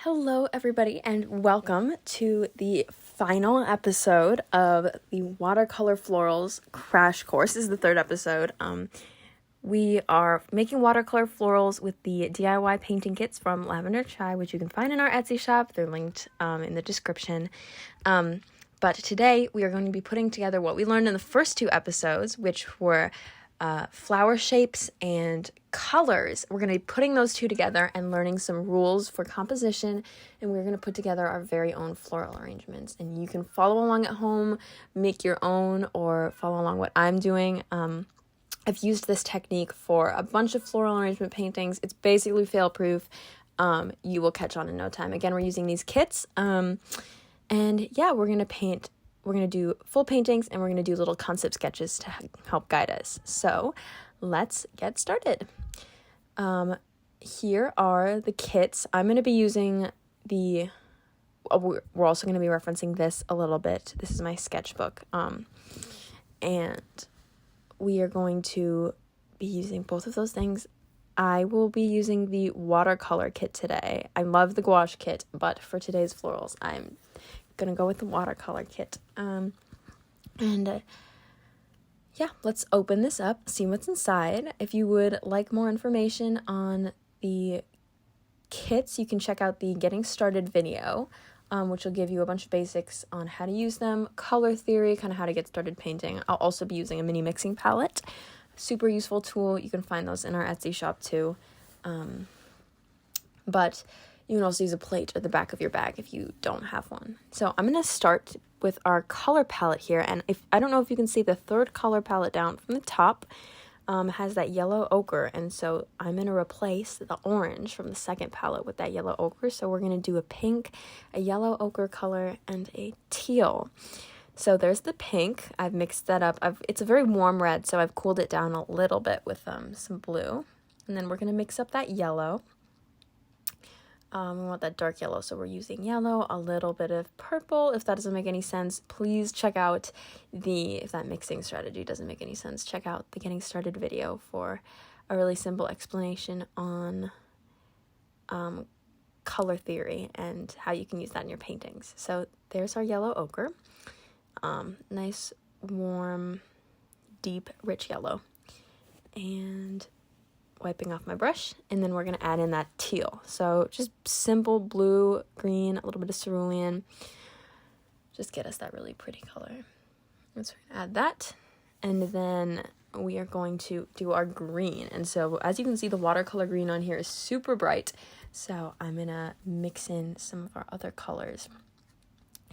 Hello, everybody, and welcome to the final episode of the Watercolor Florals crash course. This is the third episode. We are making watercolor florals with the DIY painting kits from Lavender Chai, which you can find in our Etsy shop. They're linked in the description. But today we are going to be putting together what we learned in the first two episodes, which were flower shapes and colors. We're going to be putting those two together and learning some rules for composition, and we're going to put together our very own floral arrangements. And you can follow along at home, make your own, or follow along what I'm doing. I've used this technique for a bunch of floral arrangement paintings. It's basically fail-proof. You will catch on in no time. Again, we're using these kits. And yeah, we're going to do full paintings, and we're going to do little concept sketches to help guide us. So let's get started. Here are the kits. I'm going to be using we're also going to be referencing this a little bit. This is my sketchbook. And we are going to be using both of those things. I will be using the watercolor kit today. I love the gouache kit, but for today's florals, I'm gonna go with the watercolor kit. Yeah, let's open this up, see what's inside. If you would like more information on the kits, you can check out the Getting Started video, which will give you a bunch of basics on how to use them, color theory, kind of how to get started painting. I'll also be using a mini mixing palette. Super useful tool. You can find those in our Etsy shop too. But you can also use a plate at the back of your bag if you don't have one. So I'm going to start with our color palette here. And I don't know if you can see the third color palette down from the top has that yellow ochre. And so I'm going to replace the orange from the second palette with that yellow ochre. So we're going to do a pink, a yellow ochre color, and a teal. So there's the pink. I've mixed that up. It's a very warm red, so I've cooled it down a little bit with some blue. And then we're going to mix up that yellow. We want that dark yellow, so we're using yellow, a little bit of purple. If that doesn't make any sense, please check out if that mixing strategy doesn't make any sense, check out the Getting Started video for a really simple explanation on color theory and how you can use that in your paintings. So there's our yellow ochre. Nice, warm, deep, rich yellow. And wiping off my brush, and then we're going to add in that teal. So just simple blue, green, a little bit of cerulean. Just get us that really pretty color. Let's add that. And then we are going to do our green. And so as you can see, the watercolor green on here is super bright. So I'm going to mix in some of our other colors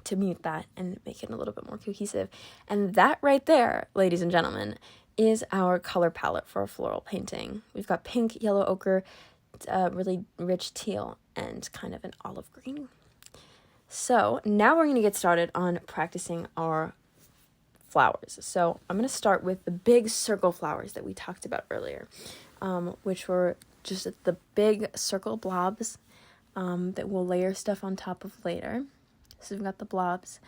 to mute that and make it a little bit more cohesive. And that right there, ladies and gentlemen, is our color palette for a floral painting. We've got pink, yellow ochre, really rich teal, and kind of an olive green. So now we're going to get started on practicing our flowers. So I'm going to start with the big circle flowers that we talked about earlier, which were just the big circle blobs that we'll layer stuff on top of later. So we've got the blobs.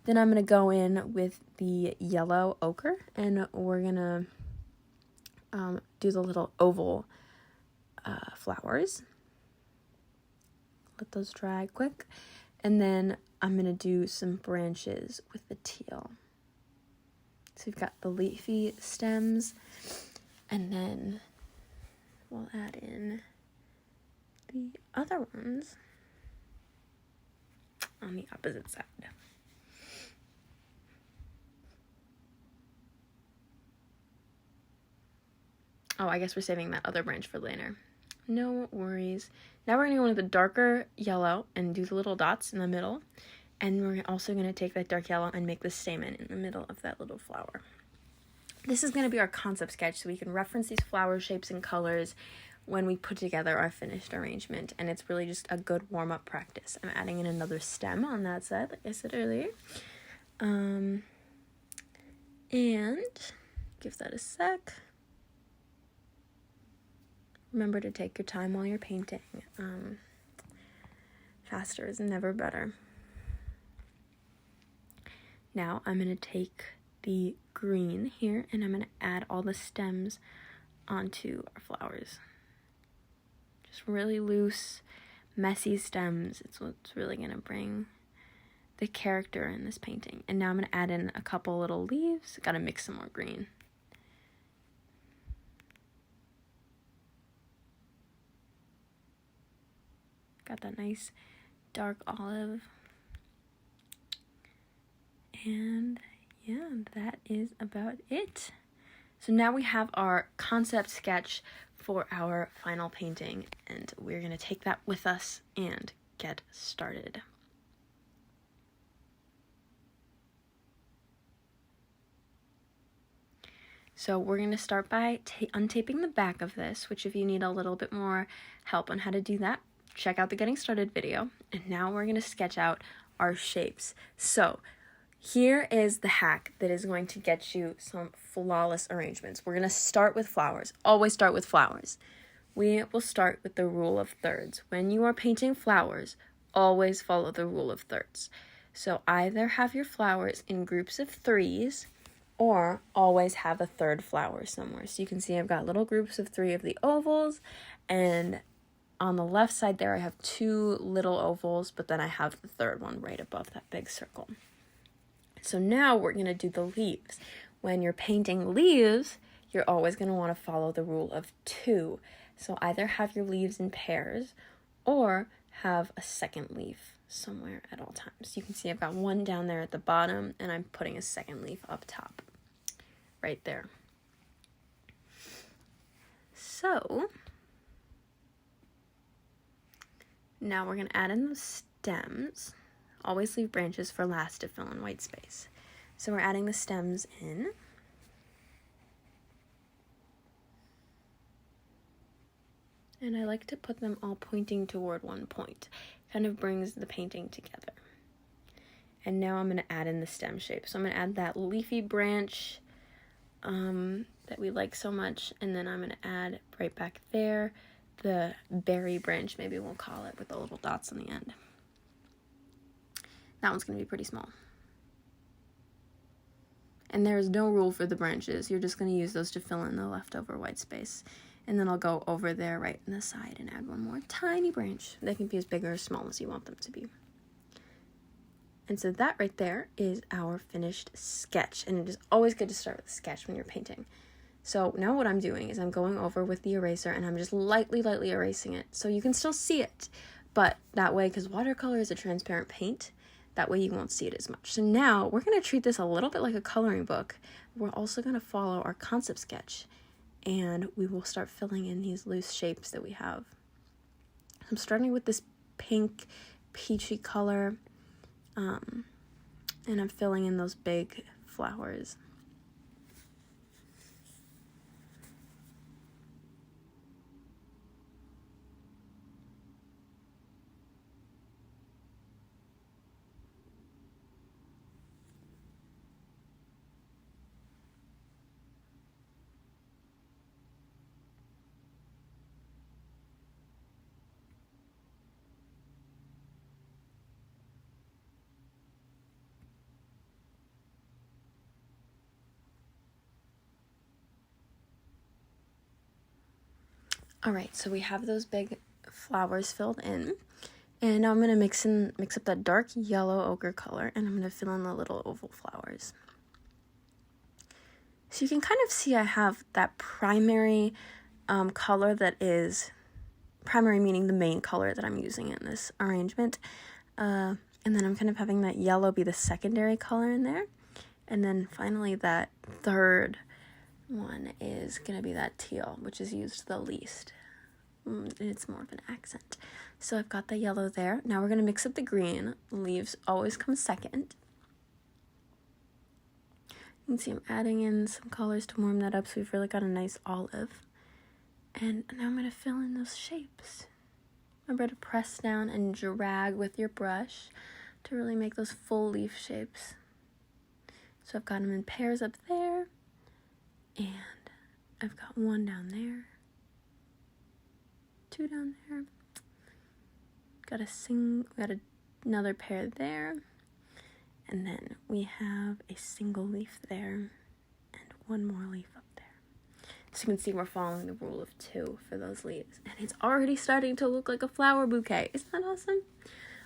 Then I'm going to go in with the yellow ochre, and we're going to do the little oval flowers. Let those dry quick. And then I'm going to do some branches with the teal. So we've got the leafy stems, and then we'll add in the other ones on the opposite side. Oh, I guess we're saving that other branch for later. No worries. Now we're going to go into the darker yellow and do the little dots in the middle. And we're also going to take that dark yellow and make the stamen in the middle of that little flower. This is going to be our concept sketch, so we can reference these flower shapes and colors when we put together our finished arrangement. And it's really just a good warm-up practice. I'm adding in another stem on that side, like I said earlier. And give that a sec. Remember to take your time while you're painting. Faster is never better. Now I'm going to take the green here, and I'm going to add all the stems onto our flowers. Just really loose, messy stems. It's what's really going to bring the character in this painting. And now I'm going to add in a couple little leaves. Got to mix some more green. Got that nice dark olive. And yeah, that is about it. So now we have our concept sketch for our final painting, and we're going to take that with us and get started. So we're going to start by untaping the back of this, which if you need a little bit more help on how to do that, check out the Getting Started video. And now we're going to sketch out our shapes. So here is the hack that is going to get you some flawless arrangements. We're going to start with flowers. Always start with flowers. We will start with the rule of thirds. When you are painting flowers, always follow the rule of thirds. So either have your flowers in groups of threes, or always have a third flower somewhere. So you can see I've got little groups of 3 of the ovals, and on the left side there I have 2 little ovals, but then I have the third one right above that big circle. So now we're going to do the leaves. When you're painting leaves, you're always going to want to follow the rule of 2. So either have your leaves in pairs or have a second leaf somewhere at all times. You can see I've got one down there at the bottom, and I'm putting a second leaf up top right there. So now we're going to add in the stems. Always leave branches for last to fill in white space. So we're adding the stems in. And I like to put them all pointing toward one point. Kind of brings the painting together. And now I'm going to add in the stem shape. So I'm going to add that leafy branch that we like so much. And then I'm going to add right back there the berry branch, maybe we'll call it, with the little dots on the end. That one's going to be pretty small. And there's no rule for the branches. You're just going to use those to fill in the leftover white space. And then I'll go over there right in the side and add one more tiny branch. They can be as big or as small as you want them to be. And so that right there is our finished sketch. And it is always good to start with a sketch when you're painting. So now what I'm doing is I'm going over with the eraser and I'm just lightly erasing it. So you can still see it. But that way, because watercolor is a transparent paint, that way you won't see it as much. So now we're going to treat this a little bit like a coloring book. We're also going to follow our concept sketch. And we will start filling in these loose shapes that we have. I'm starting with this pink, peachy color, and I'm filling in those big flowers. All right, so we have those big flowers filled in, and now I'm going to mix up that dark yellow ochre color, and I'm going to fill in the little oval flowers. So you can kind of see I have that primary color that is, primary meaning the main color that I'm using in this arrangement, and then I'm kind of having that yellow be the secondary color in there, and then finally that third one is going to be that teal, which is used the least. It's more of an accent. So I've got the yellow there. Now we're going to mix up the green. Leaves always come second. You can see I'm adding in some colors to warm that up, so we've really got a nice olive. And now I'm going to fill in those shapes. Remember to press down and drag with your brush to really make those full leaf shapes. So I've got them in pairs up there. And I've got one down there, 2 down there, got another pair there, and then we have a single leaf there, and one more leaf up there. So you can see we're following the rule of 2 for those leaves. And it's already starting to look like a flower bouquet. Isn't that awesome?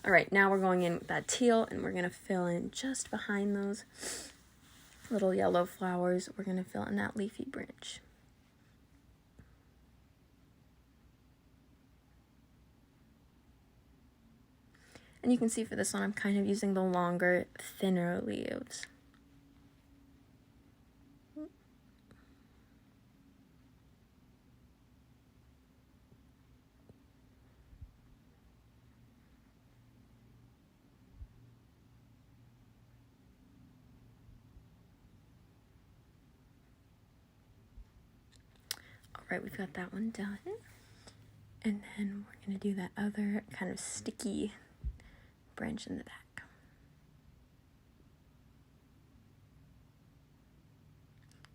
All right, now we're going in with that teal, and we're going to fill in just behind those little yellow flowers. We're going to fill in that leafy branch. And you can see for this one, I'm kind of using the longer, thinner leaves. All right, we've got that one done. And then we're going to do that other kind of sticky branch in the back.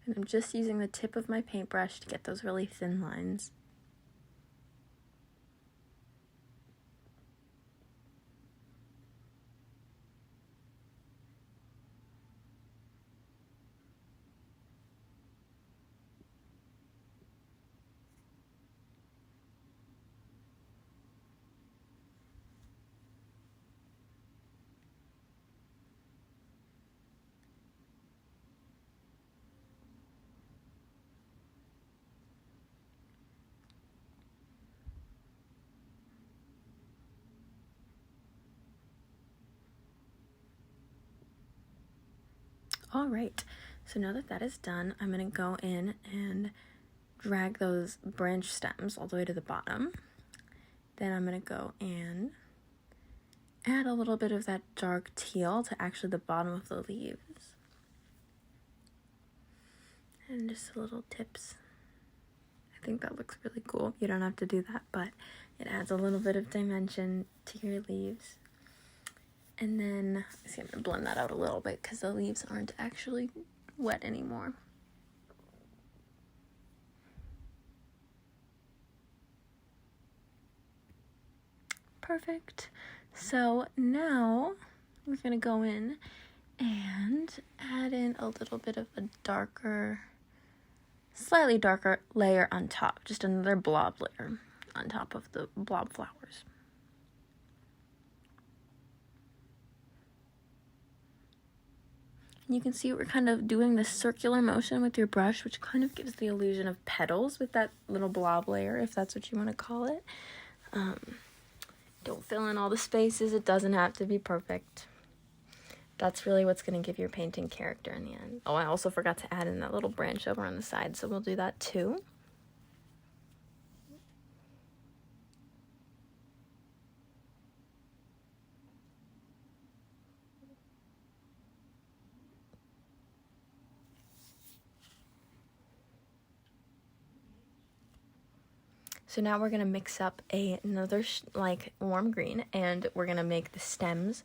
And I'm just using the tip of my paintbrush to get those really thin lines. All right, so now that that is done, I'm going to go in and drag those branch stems all the way to the bottom. Then I'm going to go and add a little bit of that dark teal to actually the bottom of the leaves. And just little tips. I think that looks really cool. You don't have to do that, but it adds a little bit of dimension to your leaves. And then, see, I'm going to blend that out a little bit because the leaves aren't actually wet anymore. Perfect. So now we're going to go in and add in a little bit of a darker, slightly darker layer on top. Just another blob layer on top of the blob flowers. You can see we're kind of doing this circular motion with your brush, which kind of gives the illusion of petals with that little blob layer, if that's what you want to call it. Don't fill in all the spaces. It doesn't have to be perfect. That's really what's going to give your painting character in the end. Oh, I also forgot to add in that little branch over on the side, so we'll do that too. So now we're going to mix up another warm green, and we're going to make the stems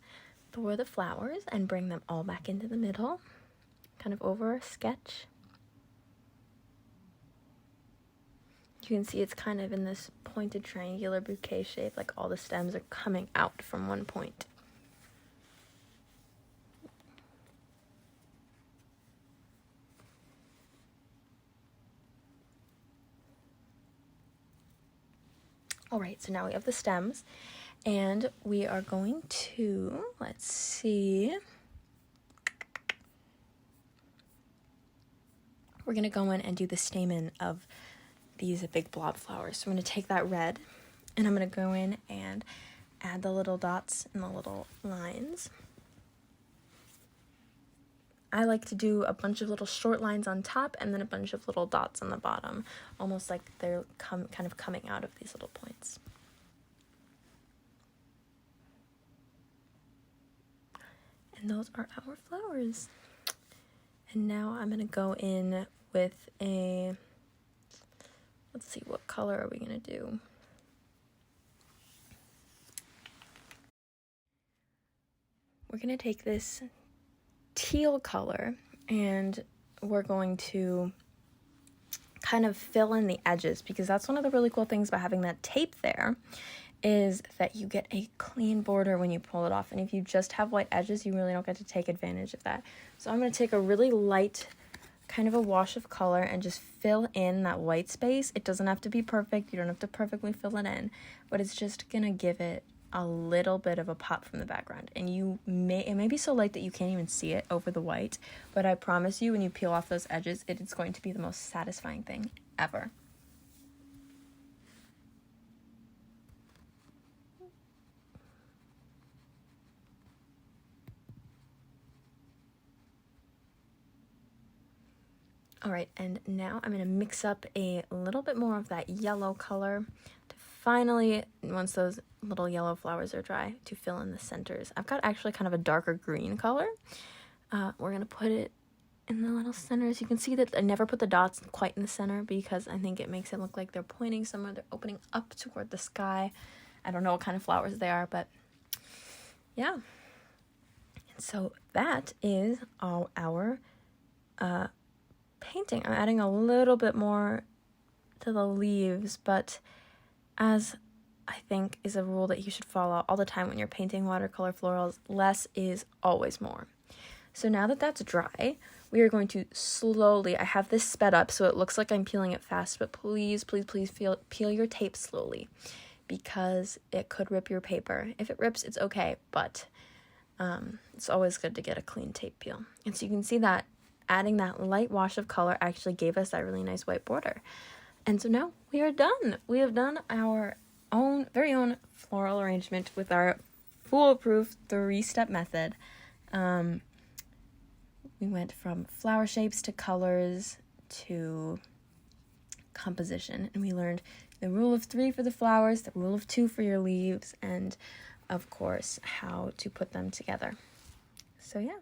for the flowers and bring them all back into the middle, kind of over a sketch. You can see it's kind of in this pointed triangular bouquet shape, like all the stems are coming out from one point. All right, so now we have the stems, and we are going to, let's see, we're going to go in and do the stamen of these big blob flowers. So I'm going to take that red, and I'm going to go in and add the little dots and the little lines. I like to do a bunch of little short lines on top and then a bunch of little dots on the bottom, almost like they're kind of coming out of these little points. And those are our flowers. And now I'm going to go in with a, let's see, what color are we going to do? We're going to take this teal color and we're going to kind of fill in the edges, because that's one of the really cool things about having that tape there, is that you get a clean border when you pull it off. And if you just have white edges, you really don't get to take advantage of that. So I'm going to take a really light kind of a wash of color and just fill in that white space. It doesn't have to be perfect. You don't have to perfectly fill it in, but it's just gonna give it a little bit of a pop from the background. And it may be so light that you can't even see it over the white, but I promise you when you peel off those edges, it is going to be the most satisfying thing ever. All right, and now I'm gonna mix up a little bit more of that yellow color to finally, once those little yellow flowers are dry, to fill in the centers. I've got actually kind of a darker green color. We're gonna put it in the little centers. You can see that I never put the dots quite in the center because I think it makes it look like they're pointing somewhere. They're opening up toward the sky. I don't know what kind of flowers they are, but yeah. So that is all our painting. I'm adding a little bit more to the leaves, but as I think is a rule that you should follow all the time when you're painting watercolor florals, less is always more. So now that that's dry, we are going to slowly, I have this sped up so it looks like I'm peeling it fast, but please, please, please peel your tape slowly because it could rip your paper. If it rips, it's okay, but it's always good to get a clean tape peel. And so you can see that adding that light wash of color actually gave us that really nice white border. And so now we are done. We have done our very own floral arrangement with our foolproof 3-step method. We went from flower shapes to colors to composition, and we learned the rule of 3 for the flowers, the rule of 2 for your leaves, and of course how to put them together. So yeah.